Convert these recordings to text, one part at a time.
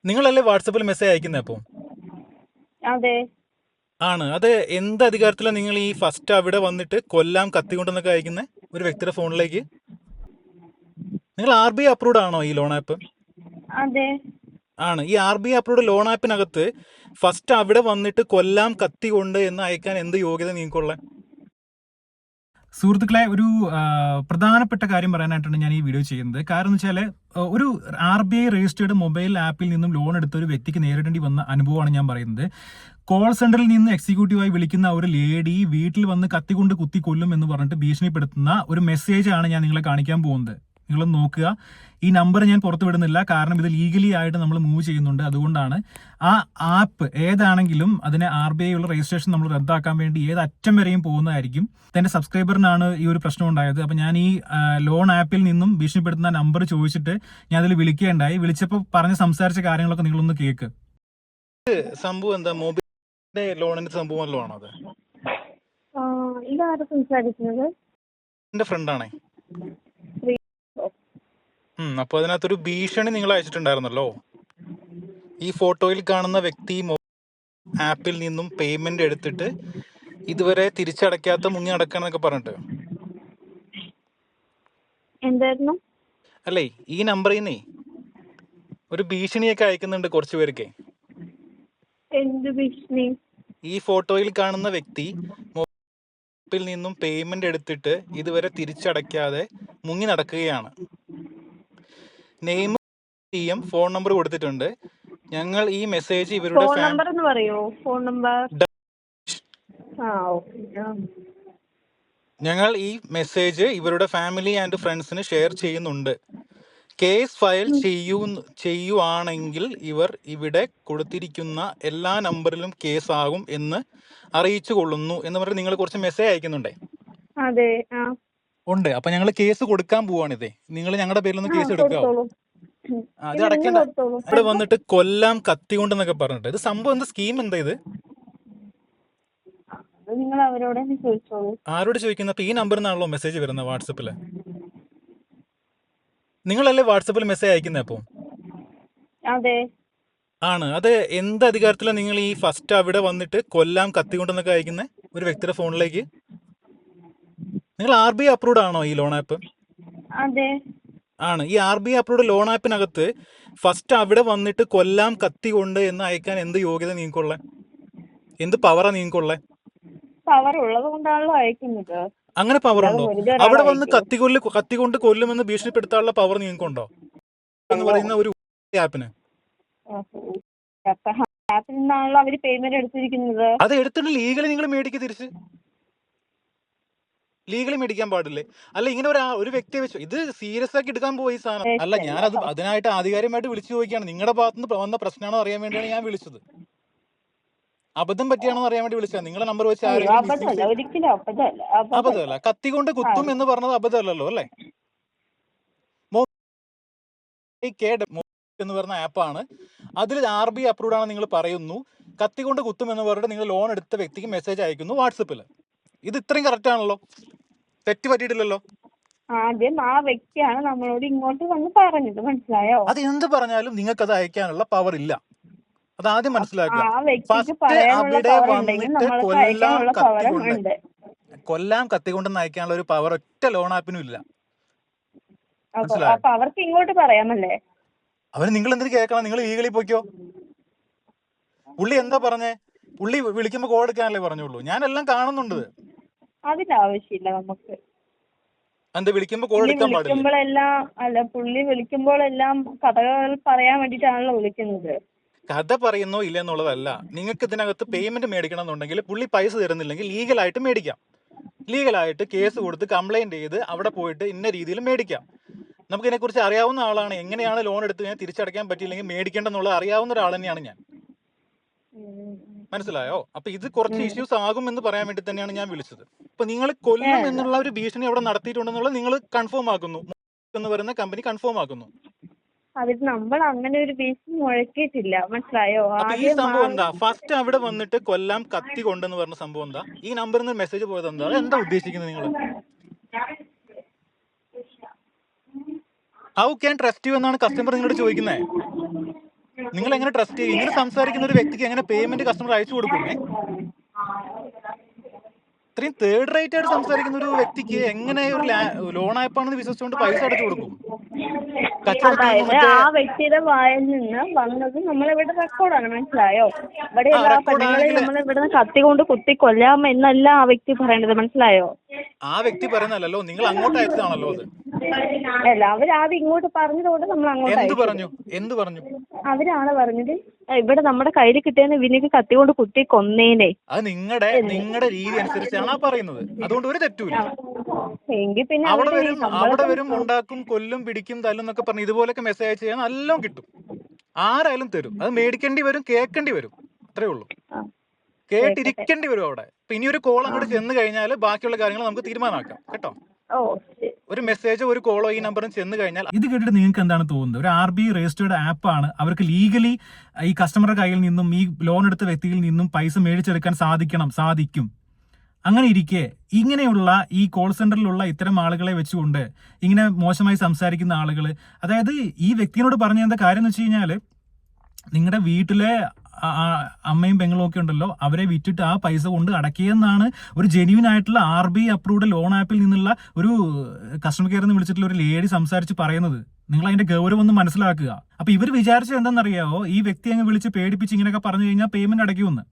നിങ്ങളല്ലേ വാട്സപ്പിൽ മെസ്സേജ് അയക്കുന്നത് അപ്പോൾ? അതെ. ആണ്. അത് എന്ത് അധികാരത്തിലാണ് നിങ്ങൾ ഈ ഫസ്റ്റ് അവിടെ വന്നിട്ട് കൊല്ലാം കത്തി കൊണ്ടെന്നൊക്കെ അയക്കുന്നത് ഒരു വ്യക്തിയുടെ ഫോണിലേക്ക്? നിങ്ങൾ RBI അപ്രൂവ്ഡ് ആണോ ഈ ലോൺ ആപ്പ്? അതെ. ആണ്. ഈ RBI അപ്രൂവ്ഡ് ലോൺ ആപ്പിനകത്ത് ഫസ്റ്റ് അവിടെ വന്നിട്ട് കൊല്ലാം കത്തി കൊണ്ട് എന്ന് അയക്കാൻ എന്ത് യോഗ്യത നിങ്ങൾക്കുള്ള? സുഹൃത്തുക്കളെ, ഒരു പ്രധാനപ്പെട്ട കാര്യം പറയാനായിട്ടാണ് ഞാൻ ഈ വീഡിയോ ചെയ്യുന്നത്. കാരണം എന്ന് വെച്ചാൽ ഒരു RBI രജിസ്റ്റേർഡ് മൊബൈൽ ആപ്പിൽ നിന്നും ലോൺ എടുത്ത ഒരു വ്യക്തിക്ക് നേരിടേണ്ടി വന്ന അനുഭവമാണ് ഞാൻ പറയുന്നത്. കോൾ സെന്ററിൽ നിന്ന് എക്സിക്യൂട്ടീവായി വിളിക്കുന്ന ഒരു ലേഡി വീട്ടിൽ വന്ന് കത്തിക്കൊണ്ട് കുത്തി കൊല്ലും എന്ന് പറഞ്ഞിട്ട് ഭീഷണിപ്പെടുത്തുന്ന ഒരു മെസ്സേജ് ആണ് ഞാൻ നിങ്ങളെ കാണിക്കാൻ പോകുന്നത്. നിങ്ങളൊന്ന് നോക്കുക. ഈ നമ്പർ ഞാൻ പുറത്തു വിടുന്നില്ല, കാരണം ഇത് ലീഗലി ആയിട്ട് നമ്മൾ മൂവ് ചെയ്യുന്നുണ്ട്. അതുകൊണ്ടാണ് ആ ആപ്പ് ഏതാണെങ്കിലും അതിനെ RBI ഉള്ള രജിസ്ട്രേഷൻ നമ്മൾ റദ്ദാക്കാൻ വേണ്ടി ഏത് അറ്റം വരെയും പോകുന്നതായിരിക്കും. എന്റെ സബ്സ്ക്രൈബറിനാണ് ഈ ഒരു പ്രശ്നം ഉണ്ടായത്. അപ്പൊ ഞാൻ ഈ ലോൺ ആപ്പിൽ നിന്നും ഭീഷണിപ്പെടുത്തുന്ന നമ്പർ ചോദിച്ചിട്ട് ഞാൻ അതിൽ വിളിക്കുകയുണ്ടായി. വിളിച്ചപ്പോൾ പറഞ്ഞ് സംസാരിച്ച കാര്യങ്ങളൊക്കെ നിങ്ങളൊന്ന് കേൾക്ക്. സംഭവം എന്താ? മൊബൈലിന്റെ ലോണിന്റെ സംഭവം വല്ലതും ആണോ അത്? ഇതാരാ സംസാരിക്കുന്നത്? എന്റെ ഫ്രണ്ടാണേ. അപ്പൊ അതിനകത്തൊരു ഭീഷണി നിങ്ങൾ അയച്ചിട്ടുണ്ടായിരുന്നല്ലോ. ഈ ഫോട്ടോയിൽ കാണുന്ന വ്യക്തി ആപ്പിൽ നിന്നും പേയ്മെന്റ് എടുത്തിട്ട് ഇതുവരെ തിരിച്ചടയ്ക്കാത്ത മുങ്ങി അടക്കാന്നൊക്കെ പറഞ്ഞിട്ട്. എന്തായിരുന്നു? അല്ലേ, ഈ നമ്പറിൽ നിന്നേ ഒരു ഭീഷണിയൊക്കെ അയക്കുന്നുണ്ട് കുറച്ചു പേർക്ക്. എന്ത് ഭീഷണി? ഈ ഫോട്ടോയിൽ കാണുന്ന വ്യക്തി ആപ്പിൽ നിന്നും പേയ്മെന്റ് എടുത്തിട്ട് ഇതുവരെ തിരിച്ചടയ്ക്കാതെ മുങ്ങി നടക്കുകയാണ്. നെയിം ഫോൺ നമ്പർ കൊടുത്തിട്ടുണ്ട്. ഞങ്ങൾ ഈ മെസ്സേജ് ഇവരുടെ ഫോൺ നമ്പർ എന്ന് പറയോ? Phone number. ഞങ്ങൾ ഈ മെസ്സേജ് ഇവരുടെ ഫാമിലി ആൻഡ് ഫ്രണ്ട്സിന് ഷെയർ ചെയ്യുന്നുണ്ട്. കേസ് ഫയൽ ചെയ്യുവാണെങ്കിൽ ഇവർ ഇവിടെ കൊടുത്തിരിക്കുന്ന എല്ലാ നമ്പറിലും കേസ് ആകും എന്ന് അറിയിച്ചു കൊള്ളുന്നു എന്ന് പറഞ്ഞ് നിങ്ങൾ കുറച്ച് മെസ്സേജ് അയക്കുന്നുണ്ടേ. അതെ, ഉണ്ട്. അപ്പൊ ഞങ്ങൾ കേസ് കൊടുക്കാൻ പോവാണിതേ. നിങ്ങൾ ഞങ്ങളുടെ പേരിലൊന്ന് കേസ് എടുക്കാവോ? അത് അടയ്ക്കണ്ട. ഇവിടെ വന്നിട്ട് കൊല്ലാം കത്തി കൊണ്ടെന്നൊക്കെ പറഞ്ഞിട്ട് ഇത് സംഭവം എന്താ? സ്കീം എന്താ ഇത്? നിങ്ങൾ അവരോട് ചോദിച്ചോളൂ. ആരോട് ചോദിക്കുന്ന? അപ്പൊ ഈ നമ്പറിൽ നിന്നാണല്ലോ മെസ്സേജ് വരുന്നത് വാട്സപ്പില്. നിങ്ങളല്ലേ വാട്സപ്പിൽ മെസ്സേജ് അയക്കുന്നത് അപ്പോൾ? അതെ. ആണ്. അത് എന്ത് അധികാരത്തിലാണ് നിങ്ങൾ ഈ ഫസ്റ്റ് അവിടെ വന്നിട്ട് കൊല്ലാം കത്തി കൊണ്ടെന്നൊക്കെ അയക്കുന്നത് ഒരു വ്യക്തിയുടെ ഫോണിലേക്ക്? നിങ്ങൾ RBI അപ്രൂവ്ഡ് ആണോ ഈ ലോൺ ആപ്പ്? അതെ. ആണ്. ഈ RBI അപ്രൂവ്ഡ് ലോൺ ആപ്പിനകത്ത് ഫസ്റ്റ് അവിടെ വന്നിട്ട് കൊല്ലാം കത്തി കൊണ്ട് എന്ന് അയക്കാൻ എന്ത് യോഗ്യത നിങ്ങൾക്കുള്ള? എന്ത് പവറാ നിങ്ങൾക്കുള്ള? പവർ ഉള്ളത് കൊണ്ടാണല്ലോ അയക്കുന്നത്. അങ്ങനെ പവർ ഉണ്ടോ? അവിടെ വന്ന് കത്തി കൊണ്ട് കൊല്ലുമെന്ന് ഭീഷണിപ്പെടുത്താനുള്ള പവർ നിങ്ങൾക്കുണ്ടോ എന്ന് പറയുന്ന ഒരു ആപ്പിന്? ആപ്പിൽ നിന്നാണല്ലോ അവര് പേയ്മെന്റ് എടുത്തിരിക്കുന്നത്. അത് എടുത്തിട്ട് ലീഗലി നിങ്ങൾ മേടിക്കുക തിരിച്ച്. ലീഗലി മേടിക്കാൻ പാടില്ലേ? അല്ല, ഇങ്ങനെ ഒരു വ്യക്തിയെ വെച്ചു ഇത് സീരിയസ് ആക്കി എടുക്കാൻ പോയി സാധനം അല്ല. ഞാനത് അതിനായിട്ട് ആധികാരികമായിട്ട് വിളിച്ചു ചോദിക്കുകയാണ്. നിങ്ങളുടെ ഭാഗത്തുനിന്ന് വന്ന പ്രശ്നമാണോ അറിയാൻ വേണ്ടിയാണ് ഞാൻ വിളിച്ചത്. അബദ്ധം പറ്റിയാണോ അറിയാൻ വേണ്ടി വിളിച്ചത്. നിങ്ങളുടെ നമ്പർ വെച്ച് അബദ്ധമല്ല. കത്തി കൊണ്ട് കുത്തും എന്ന് പറഞ്ഞത് അബദ്ധമല്ലല്ലോ അല്ലേ? എന്ന് പറഞ്ഞ ആപ്പാണ്. അതിൽ RBI അപ്രൂവ്ഡ് ആണ് നിങ്ങൾ പറയുന്നു. കത്തി കൊണ്ട് കുത്തും എന്ന് പറഞ്ഞിട്ട് നിങ്ങൾ ലോൺ എടുത്ത വ്യക്തിക്ക് മെസ്സേജ് അയക്കുന്നു വാട്സപ്പിൽ. ഇത് ഇത്രയും കറക്റ്റ് ആണല്ലോ, തെറ്റ് പറ്റിയിട്ടില്ലല്ലോ. ആദ്യം ആ വ്യക്തിയാണ് നമ്മളോട് ഇങ്ങോട്ട് വന്ന് പറഞ്ഞത്, മനസ്സിലായോ? അത് എന്ത് പറഞ്ഞാലും നിങ്ങൾക്ക് അത് അയക്കാനുള്ള പവർ ഇല്ല. അത് ആദ്യം മനസ്സിലാക്കുക. കൊല്ലാം കത്തി കൊണ്ടെന്ന് അയക്കാനുള്ള ഒരു പവർ ഒറ്റ ലോൺ ആപ്പിനും ഇല്ല. അവർക്ക് ഇങ്ങോട്ട് പറയാമല്ലേ? അവന് നിങ്ങൾ എന്തിനു കേൾക്കണം? നിങ്ങൾ ലീഗലി പോയിക്കോ. പുള്ളി എന്താ പറഞ്ഞേ? പുള്ളി വിളിക്കുമ്പോ കോൾ എടുക്കാനല്ലേ പറഞ്ഞുള്ളൂ. ഞാനെല്ലാം കാണുന്നുണ്ട്. അതിന്റെ ആവശ്യമില്ല നമുക്ക്. എന്താ വിളിക്കുമ്പോ കോൾ എടുക്കാൻ പാടില്ല? അല്ല, പുള്ളി വിളിക്കുമ്പോഴെല്ലാം കഥകൾ പറയാൻ വേണ്ടിട്ടാണല്ലോ വിളിക്കുന്നത്. കഥ പറയുന്നോ ഇല്ല എന്നുള്ളതല്ല. നിങ്ങൾക്ക് ഇതിനകത്ത് പേയ്മെന്റ് മേടിക്കണം എന്നുണ്ടെങ്കിൽ പുള്ളി പൈസ തരുന്നില്ലെങ്കിൽ ലീഗലായിട്ട് മേടിക്കാം. ലീഗലായിട്ട് കേസ് കൊടുത്ത് കംപ്ലൈന്റ് ചെയ്ത് അവിടെ പോയിട്ട് ഇന്ന രീതിയിൽ മേടിക്കാം. നമുക്ക് ഇതിനെക്കുറിച്ച് അറിയാവുന്ന ആളാണ്. എങ്ങനെയാണ് ലോൺ എടുത്ത് കഴിഞ്ഞാൽ തിരിച്ചടയ്ക്കാൻ പറ്റിയില്ലെങ്കിൽ മേടിക്കേണ്ടെന്നുള്ളത് അറിയാവുന്ന ഒരാൾ തന്നെയാണ് ഞാൻ. മനസ്സിലായോ? അപ്പൊ ഇത് കുറച്ച് ഇഷ്യൂസ് ആകും എന്ന് പറയാൻ വേണ്ടി തന്നെയാണ് ഞാൻ വിളിച്ചത്. അപ്പൊ നിങ്ങൾ കൊല്ലും എന്നുള്ള ഒരു ഭീഷണി അവിടെ നടത്തിയിട്ടുണ്ടെന്നുള്ളത് നിങ്ങൾ കൺഫേം ആക്കുന്നു എന്ന് പറയുന്ന കമ്പനി കൺഫേം ആക്കുന്നു. അതിൽ നമ്മൾ അങ്ങനെ ഒരു ഭീഷണി മുഴക്കിയിട്ടില്ല, മനസ്സിലായോ? ഈ സംഭവം എന്താ? ഫസ്റ്റ് അവിടെ വന്നിട്ട് കൊല്ലാം കത്തി കൊണ്ടെന്ന് പറഞ്ഞ സംഭവം എന്താ? ഈ നമ്പറിൽ നിന്ന് മെസ്സേജ് പോയത് എന്താ? എന്താ ഉദ്ദേശിക്കുന്നത് നിങ്ങൾ? ഹൗ ക്യാൻ ട്രസ്റ്റ് യു എന്നാണ് കസ്റ്റമർ നിങ്ങളോട് ചോദിക്കുന്നത്. നിങ്ങൾ എങ്ങനെ ട്രസ്റ്റ് ചെയ്യും? ഇങ്ങനെ സംസാരിക്കുന്ന ഒരു വ്യക്തിക്ക് എങ്ങനെ പേയ്മെന്റ് കസ്റ്റമർ അയച്ചു കൊടുക്കുന്നേ? ഇത്രയും തേർഡ് റേറ്റ് ആയിട്ട് സംസാരിക്കുന്ന ഒരു വ്യക്തിക്ക് എങ്ങനെ ഒരു ലോൺ ആപ്പാണെന്ന് വിശ്വസിച്ചുകൊണ്ട് പൈസ അടച്ചു കൊടുക്കും? അതായത് ആ വ്യക്തിയുടെ വായിൽ നിന്ന് വന്നത് നമ്മളിവിടെ റെക്കോർഡാണ്, മനസ്സിലായോ? ഇവിടെ എല്ലാ പെണ്ണുങ്ങളെയും നമ്മളിവിടുന്ന് കത്തി കൊണ്ട് കുത്തി കൊല്ലാം എന്നല്ല ആ വ്യക്തി പറയേണ്ടത്, മനസ്സിലായോ? ആ വ്യക്തി പറയുന്നല്ലോ, നിങ്ങൾ അങ്ങോട്ട് അയച്ചതാണല്ലോ അത്. അല്ല, അവരാദ്യം ഇങ്ങോട്ട് പറഞ്ഞതുകൊണ്ട് നമ്മൾ അങ്ങോട്ട് എന്ത് പറഞ്ഞു? അവരാണ് പറഞ്ഞത് ഇവിടെ നമ്മുടെ കയ്യിൽ കിട്ടിയെന്ന് വിനിക്ക് കത്തി കൊണ്ട് കുത്തി കൊന്നേനെ. അത് നിങ്ങളുടെ രീതി അനുസരിച്ചാണ് പറയുന്നത്. അതുകൊണ്ട് ഒരു തെറ്റുമില്ല. എങ്കിൽ പിന്നെ അവിടെ വരും, ഉണ്ടാക്കും, കൊല്ലും, പിടിക്കും, തല്ലും എന്നൊക്കെ പറഞ്ഞ് ഇതുപോലൊക്കെ മെസ്സേജ് അയച്ചു ചെയ്യാൻ നല്ലോണം കിട്ടും. ആരായാലും തരും. അത് മേടിക്കേണ്ടി വരും, കേൾക്കേണ്ടി വരും, അത്രേ ഉള്ളൂ. കേട്ടിരിക്കേണ്ടി വരും അവിടെ. ഇനി ഒരു കോൾ അങ്ങോട്ട് ചെന്ന് കഴിഞ്ഞാൽ ബാക്കിയുള്ള കാര്യങ്ങൾ നമുക്ക് തീരുമാനമാക്കാം കേട്ടോ. ഒരു മെസ്സേജോ ഒരു കോളോ ഈ നമ്പറിൽ ചെന്ന് കഴിഞ്ഞാൽ. ഇത് കേട്ടിട്ട് നിങ്ങൾക്ക് എന്താണ് തോന്നുന്നത്? ഒരു RBI രജിസ്റ്റേർഡ് ആപ്പാണ്. അവർക്ക് ലീഗലി ഈ കസ്റ്റമറുടെ കയ്യിൽ നിന്നും ഈ ലോൺ എടുത്ത വ്യക്തിയിൽ നിന്നും പൈസ മേടിച്ചെടുക്കാൻ സാധിക്കും. അങ്ങനെ ഇരിക്കെ ഇങ്ങനെയുള്ള ഈ കോൾ സെന്ററിലുള്ള ഇത്തരം ആളുകളെ വെച്ചുകൊണ്ട് ഇങ്ങനെ മോശമായി സംസാരിക്കുന്ന ആളുകൾ, അതായത് ഈ വ്യക്തിയോട് പറഞ്ഞ എന്താ കാര്യം എന്ന് വെച്ച് കഴിഞ്ഞാൽ, നിങ്ങളുടെ വീട്ടിലെ അമ്മയും പെങ്ങളും ഒക്കെ ഉണ്ടല്ലോ, അവരെ വിറ്റിട്ട് ആ പൈസ കൊണ്ട് അടക്കിയെന്നാണ് ഒരു ജെന്യൂൻ ആയിട്ടുള്ള RBI അപ്രൂവ്ഡ് ലോൺ ആപ്പിൽ നിന്നുള്ള ഒരു കസ്റ്റമർ കെയറിൽ നിന്ന് വിളിച്ചിട്ടുള്ള ഒരു ലേഡി സംസാരിച്ച് പറയുന്നത്. നിങ്ങൾ അതിന്റെ ഗൗരവം ഒന്ന് മനസ്സിലാക്കുക. അപ്പൊ ഇവർ വിചാരിച്ചത് എന്താണെന്നറിയാവോ? ഈ വ്യക്തി അങ്ങ് വിളിച്ച് പേടിപ്പിച്ച് ഇങ്ങനെയൊക്കെ പറഞ്ഞു കഴിഞ്ഞാൽ പേയ്മെന്റ് അടയ്ക്കുമെന്ന്.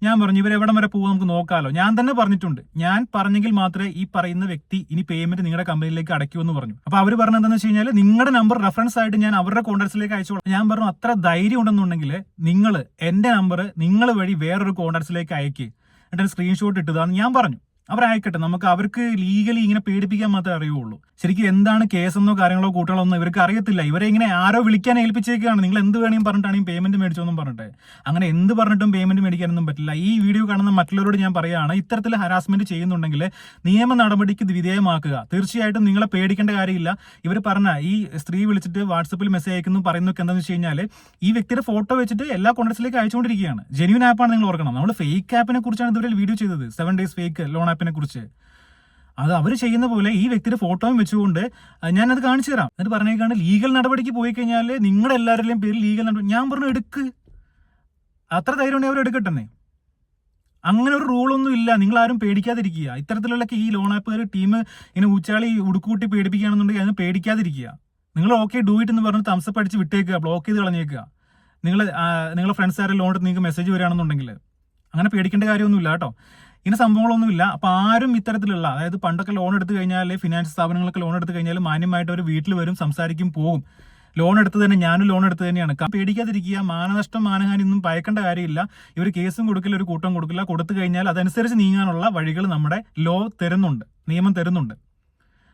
ഞാൻ പറഞ്ഞു ഇവരെവിടം വരെ പോകും നമുക്ക് നോക്കാമല്ലോ. ഞാൻ തന്നെ പറഞ്ഞിട്ടുണ്ട്, ഞാൻ പറഞ്ഞെങ്കിൽ മാത്രമേ ഈ പറയുന്ന വ്യക്തി ഇനി പേയ്മെന്റ് നിങ്ങളുടെ കമ്പനിയിലേക്ക് അടയ്ക്കൂ എന്ന് പറഞ്ഞു. അപ്പൊ അവർ പറഞ്ഞത് എന്താണെന്ന് വെച്ച് കഴിഞ്ഞാൽ, നിങ്ങളുടെ നമ്പർ റെഫറൻസ് ആയിട്ട് ഞാൻ അവരുടെ കോൺടാക്ട്സിലേക്ക് അയച്ചോളാം. ഞാൻ പറഞ്ഞു അത്ര ധൈര്യം ഉണ്ടെന്നുണ്ടെങ്കിൽ നിങ്ങൾ എന്റെ നമ്പർ നിങ്ങൾ വഴി വേറൊരു കോൺടാക്ട്സിലേക്ക് അയക്കുക, എന്നിട്ട് സ്ക്രീൻഷോട്ട് ഇട്ടതാന്ന് ഞാൻ പറഞ്ഞു. അവരയക്കട്ടെ, നമുക്ക് അവർക്ക് ലീഗലി ഇങ്ങനെ പേടിപ്പിക്കാൻ മാത്രമേ അറിയുള്ളൂ. ശരിക്കും എന്താണ് കേസെന്നോ കാര്യങ്ങളോ കൂട്ടുകളോ ഒന്നും ഇവർക്ക് അറിയത്തില്ല. ഇവരെ ഇങ്ങനെ ആരോ വിളിക്കാൻ ഏൽപ്പിച്ചേക്കാണ്, നിങ്ങൾ എന്ത് വേണമെങ്കിലും പറഞ്ഞിട്ടാണ് ഈ പേയ്മെന്റ് മേടിച്ചോന്നും പറഞ്ഞിട്ട്. അങ്ങനെ എന്ത് പറഞ്ഞിട്ടും പേയ്മെന്റ് മേടിക്കാനൊന്നും പറ്റില്ല. ഈ വീഡിയോ കാണുന്ന മറ്റുള്ളവരോട് ഞാൻ പറയുകയാണ്, ഇത്തരത്തിൽ ഹരാസ്മെന്റ് ചെയ്യുന്നുണ്ടെങ്കിൽ നിയമ നടപടിക്ക് വിധേയമാക്കുക. തീർച്ചയായിട്ടും നിങ്ങളെ പേടിക്കേണ്ട കാര്യമില്ല. ഇവർ പറഞ്ഞ ഈ സ്ത്രീ വിളിച്ചിട്ട് വാട്സപ്പിൽ മെസ്സേജ് അയക്കുന്നു പറയുന്നൊക്കെ എന്താണെന്ന് വെച്ച് കഴിഞ്ഞാൽ, ഈ വ്യക്തിയുടെ ഫോട്ടോ വെച്ചിട്ട് എല്ലാ കോൺടാക്ട്സിലേക്ക് അയച്ചുകൊണ്ടിരിക്കുകയാണ്. ജെന്യൂൻ ആപ്പാണ്, നിങ്ങൾ ഓർക്കണം. നമ്മൾ ഫേക്ക് ആപ്പിനെ കുറിച്ചാണ് ഇതുവരെ വീഡിയോ ചെയ്തത്, 7 days ഫേക്ക് ലോൺ ആപ്പിനെ കുറിച്ച്. അത് അവർ ചെയ്യുന്ന പോലെ ഈ വ്യക്തിയുടെ ഫോട്ടോയും വെച്ചുകൊണ്ട് ഞാനത് കാണിച്ചു തരാം. എന്നിട്ട് പറഞ്ഞേക്കാണ്ട് ലീഗൽ നടപടിക്ക് പോയി കഴിഞ്ഞാൽ നിങ്ങളുടെ എല്ലാവരുടെയും പേരിൽ ലീഗൽ നടപടി. ഞാൻ പറഞ്ഞു എടുക്ക്, അത്ര ധൈര്യം ഉണ്ടെങ്കിൽ അവർ എടുക്കട്ടെന്നേ. അങ്ങനെ ഒരു റൂളൊന്നും ഇല്ല. നിങ്ങൾ ആരും പേടിക്കാതിരിക്കുക. ഇത്തരത്തിലുള്ള ഈ ലോൺ ആപ്പുകാർ ടീം ഇങ്ങനെ ഉച്ചാളി ഉടുക്കൂട്ടി പേടിപ്പിക്കുകയാണെന്നുണ്ടെങ്കിൽ അതിന് പേടിക്കാതിരിക്കുക. നിങ്ങൾ ഓക്കെ ഡൂ ഇറ്റ് എന്ന് പറഞ്ഞ് തംസപ്പ് അടിച്ച് വിട്ടേക്കുക, ബ്ലോക്ക് ചെയ്ത് കളഞ്ഞേക്കുക. നിങ്ങളെ ഫ്രണ്ട്സ് ആരും ലോൺ എടുത്ത് നിങ്ങൾക്ക് മെസ്സേജ് വരികയാണെന്നുണ്ടെങ്കിൽ അങ്ങനെ പേടിക്കേണ്ട കാര്യമൊന്നുമില്ല കേട്ടോ. ഇങ്ങനെ സംഭവങ്ങളൊന്നുമില്ല. അപ്പോൾ ആരും ഇത്തരത്തിലുള്ള, അതായത് പണ്ടൊക്കെ ലോൺ എടുത്തു കഴിഞ്ഞാൽ, ഫിനാൻസ് സ്ഥാപനങ്ങളൊക്കെ ലോൺ എടുത്തു കഴിഞ്ഞാൽ മാന്യമായിട്ട് അവർ വീട്ടിൽ വരും, സംസാരിക്കും, പോകും. ലോൺ എടുത്ത് തന്നെ, ഞാനും ലോൺ എടുത്ത് തന്നെയാണ്. പേടിക്കാതിരിക്കുക. മാനനഷ്ടം, മാനഹാനി ഒന്നും ഭയക്കേണ്ട കാര്യമില്ല. ഇവർ കേസും കൊടുക്കില്ല, ഒരു കൂട്ടം കൊടുക്കില്ല. കൊടുത്തു കഴിഞ്ഞാൽ അതനുസരിച്ച് നീങ്ങാനുള്ള വഴികൾ നമ്മുടെ നിയമം തരുന്നുണ്ട്.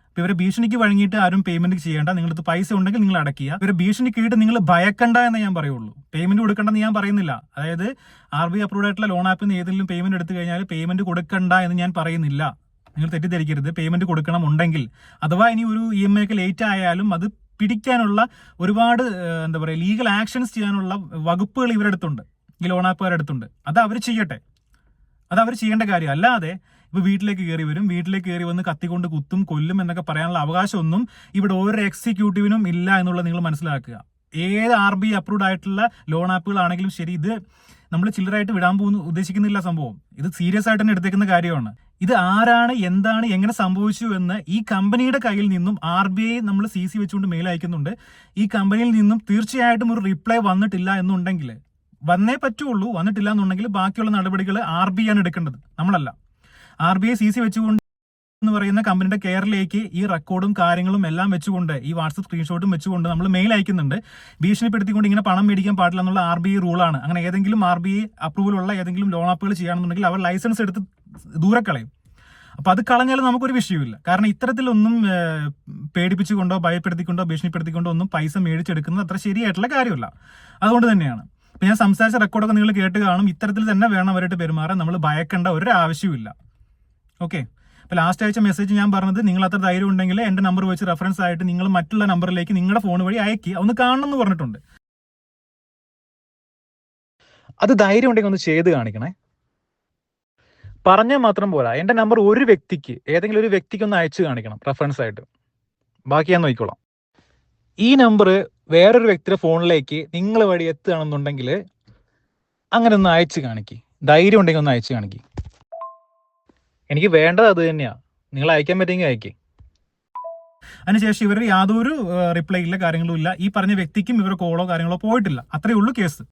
അപ്പോൾ ഇവരെ ഭീഷണിക്ക് വഴങ്ങിയിട്ട് ആരും പേയ്മെന്റ് ചെയ്യേണ്ട. നിങ്ങൾക്ക് പൈസ ഉണ്ടെങ്കിൽ നിങ്ങൾ അടയ്ക്കുക. ഇവരെ ഭീഷണി കേട്ട് നിങ്ങൾ ഭയക്കണ്ട എന്നേ ഞാൻ പറയുള്ളൂ. പേയ്മെന്റ് കൊടുക്കണ്ടെന്ന് ഞാൻ പറയുന്നില്ല. അതായത് RBI അപ്രൂവ്ഡ് ആയിട്ടുള്ള ലോൺ ആപ്പിൽ നിന്ന് ഏതെങ്കിലും പേയ്മെന്റ് എടുത്തു കഴിഞ്ഞാൽ പേയ്മെന്റ് കൊടുക്കണ്ട എന്ന് ഞാൻ പറയുന്നില്ല. നിങ്ങൾ തെറ്റിദ്ധരിക്കരുത്. പേയ്മെന്റ് കൊടുക്കണം ഉണ്ടെങ്കിൽ, അഥവാ ഇനി ഒരു EMI ഒക്കെ ലേറ്റ് ആയാലും അത് പിടിക്കാനുള്ള ഒരുപാട് എന്താ പറയുക, ലീഗൽ ആക്ഷൻസ് ചെയ്യാനുള്ള വകുപ്പുകൾ ഇവരുടെ അടുത്തുണ്ട്, ഈ ലോൺ ആപ്പുകാരുടെ അടുത്തുണ്ട്. അത് അവർ ചെയ്യട്ടെ, അത് അവർ ചെയ്യേണ്ട കാര്യം. അല്ലാതെ ഇപ്പോൾ വീട്ടിലേക്ക് കയറി വന്ന് കത്തിക്കൊണ്ട് കുത്തും, കൊല്ലും എന്നൊക്കെ പറയാനുള്ള അവകാശമൊന്നും ഇവിടെ ഒരു എക്സിക്യൂട്ടീവിനും ഇല്ല എന്നുള്ളത് നിങ്ങൾ മനസ്സിലാക്കുക. ഏത് RBI അപ്രൂവ്ഡ് ആയിട്ടുള്ള ലോൺ ആപ്പുകളാണെങ്കിലും ശരി, ഇത് നമ്മൾ ചില്ലറായിട്ട് വിടാൻ ഉദ്ദേശിക്കുന്നില്ല. സംഭവം ഇത് സീരിയസ് ആയിട്ട് തന്നെ എടുത്തേക്കുന്ന കാര്യമാണ്. ഇത് ആരാണ്, എന്താണ്, എങ്ങനെ സംഭവിച്ചു എന്ന് ഈ കമ്പനിയുടെ കയ്യിൽ നിന്നും RBI നമ്മൾ CC വെച്ചുകൊണ്ട് മെയിൽ അയക്കുന്നുണ്ട്. ഈ കമ്പനിയിൽ നിന്നും തീർച്ചയായിട്ടും ഒരു റിപ്ലൈ വന്നിട്ടില്ല എന്നുണ്ടെങ്കിൽ, വന്നേ പറ്റുള്ളൂ, വന്നിട്ടില്ല എന്നുണ്ടെങ്കിൽ ബാക്കിയുള്ള നടപടികൾ RBI ആണ് എടുക്കേണ്ടത്, നമ്മളല്ല. RBI CC വെച്ചുകൊണ്ട് എന്ന് പറയുന്ന കമ്പനിയുടെ കെയറിലേക്ക് ഈ റെക്കോർഡും കാര്യങ്ങളും എല്ലാം വെച്ചുകൊണ്ട്, ഈ വാട്സപ്പ് സ്ക്രീൻഷോട്ടും വെച്ചുകൊണ്ട് നമ്മൾ മെയിൽ അയക്കുന്നുണ്ട്. ഭീഷണിപ്പെടുത്തിക്കൊണ്ട് ഇങ്ങനെ പണം മേടിക്കാൻ പാടില്ല എന്നുള്ള RBI റൂളാണ്. അങ്ങനെ ഏതെങ്കിലും RBI അപ്രൂവലുള്ള ഏതെങ്കിലും ലോൺ ആപ്പുകൾ ചെയ്യുകയാണെന്നുണ്ടെങ്കിൽ അവർ ലൈസൻസ് എടുത്ത് ദൂരെ കളയും. അപ്പോൾ അത് കളഞ്ഞാൽ നമുക്കൊരു വിഷയമില്ല. കാരണം ഇത്തരത്തിലൊന്നും പേടിപ്പിച്ചുകൊണ്ടോ ഭയപ്പെടുത്തിക്കൊണ്ടോ ഭീഷണിപ്പെടുത്തിക്കൊണ്ടോ ഒന്നും പൈസ മേടിച്ചെടുക്കുന്നത് അത്ര ശരിയായിട്ടുള്ള കാര്യമല്ല. അതുകൊണ്ട് തന്നെയാണ് ഇപ്പം ഞാൻ സംസാരിച്ച റെക്കോർഡൊക്കെ നിങ്ങൾ കേട്ട് കാണും. ഇത്തരത്തിൽ തന്നെ വേണം അവരായിട്ട് പെരുമാറാൻ. നമ്മൾ ഭയക്കേണ്ട ഒരു ആവശ്യമില്ല. ഓക്കെ. അപ്പോൾ ലാസ്റ്റ് അയച്ച മെസ്സേജ് ഞാൻ പറഞ്ഞത്, നിങ്ങൾ അത്ര ധൈര്യം ഉണ്ടെങ്കിൽ എൻ്റെ നമ്പർ വെച്ച് റെഫറൻസ് ആയിട്ട് നിങ്ങൾ മറ്റുള്ള നമ്പറിലേക്ക് നിങ്ങളുടെ ഫോൺ വഴി അയക്കുക, ഒന്ന് കാണണം എന്ന് പറഞ്ഞിട്ടുണ്ട്. അത് ധൈര്യം ഉണ്ടെങ്കിൽ ഒന്ന് ചെയ്ത് കാണിക്കണേ. പറഞ്ഞാൽ മാത്രം പോരാ, എൻ്റെ നമ്പർ ഒരു വ്യക്തിക്ക്, ഏതെങ്കിലും ഒരു വ്യക്തിക്ക് ഒന്ന് അയച്ചു കാണിക്കണം റെഫറൻസ് ആയിട്ട്. ബാക്കി ഞാൻ നോക്കിക്കോളാം. ഈ നമ്പർ വേറൊരു വ്യക്തിയുടെ ഫോണിലേക്ക് നിങ്ങൾ വഴി എത്തുകയാണെന്നുണ്ടെങ്കിൽ അങ്ങനെ ഒന്ന് അയച്ചു കാണിക്ക്. ധൈര്യം ഉണ്ടെങ്കിൽ ഒന്ന് അയച്ചു കാണിക്ക്. എനിക്ക് വേണ്ടത് അത് തന്നെയാണ്. നിങ്ങൾ അയക്കാൻ പറ്റുമെങ്കിൽ അയക്ക്. അതിനുശേഷം ഇവർ യാതൊരു റിപ്ലൈ ഇല്ല, കാര്യങ്ങളും ഇല്ല. ഈ പറഞ്ഞ വ്യക്തിക്കും ഇവർ കോളോ കാര്യങ്ങളോ പോയിട്ടില്ല. അത്രയേ ഉള്ളൂ കേസ്.